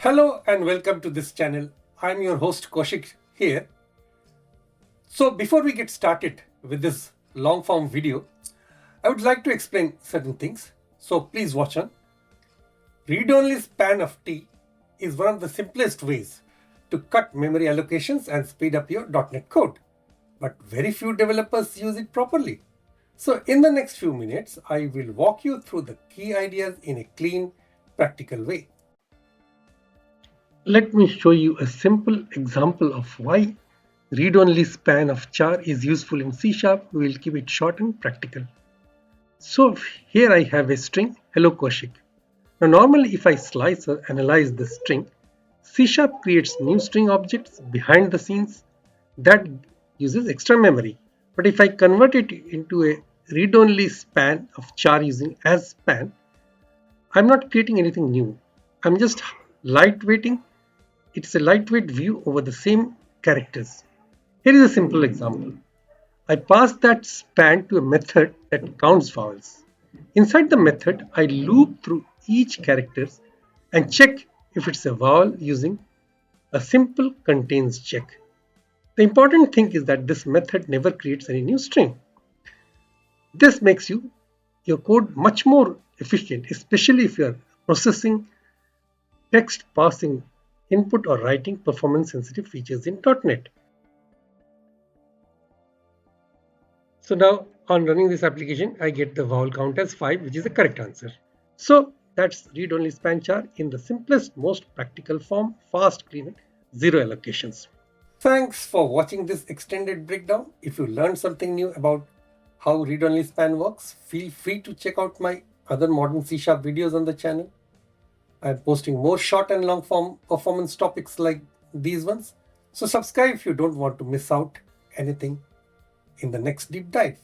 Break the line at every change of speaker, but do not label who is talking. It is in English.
Hello and welcome to this channel. I'm your host Kaushik here. So before we get started with this long form video, I would like to explain certain things. So please watch on. Read-only span of T is one of the simplest ways to cut memory allocations and speed up your .NET code. But very few developers use it properly. So in the next few minutes, I will walk you through the key ideas in a clean, practical way. Let me show you a simple example of why read-only span of char is useful in C#. We will keep it short and practical. So here I have a string, hello Kaushik. Now normally if I slice or analyze the string, C# creates new string objects behind the scenes that uses extra memory. But if I convert it into a read-only span of char using as span, I'm not creating anything new. I'm just lightweighting. It's a lightweight view over the same characters. Here is a simple example. I pass that span to a method that counts vowels. Inside the method, I loop through each character and check if it's a vowel using a simple contains check. The important thing is that this method never creates any new string. This makes your code much more efficient, especially if you are processing text passing input or writing performance sensitive features in .NET. So now on running this application, I get the vowel count as 5, which is the correct answer. So that's read-only span char in the simplest, most practical form, fast, clean, and zero allocations. Thanks for watching this extended breakdown. If you learned something new about how read-only span works, feel free to check out my other modern C# videos on the channel. I'm posting more short and long form performance topics like these ones. So subscribe if you don't want to miss out anything in the next deep dive.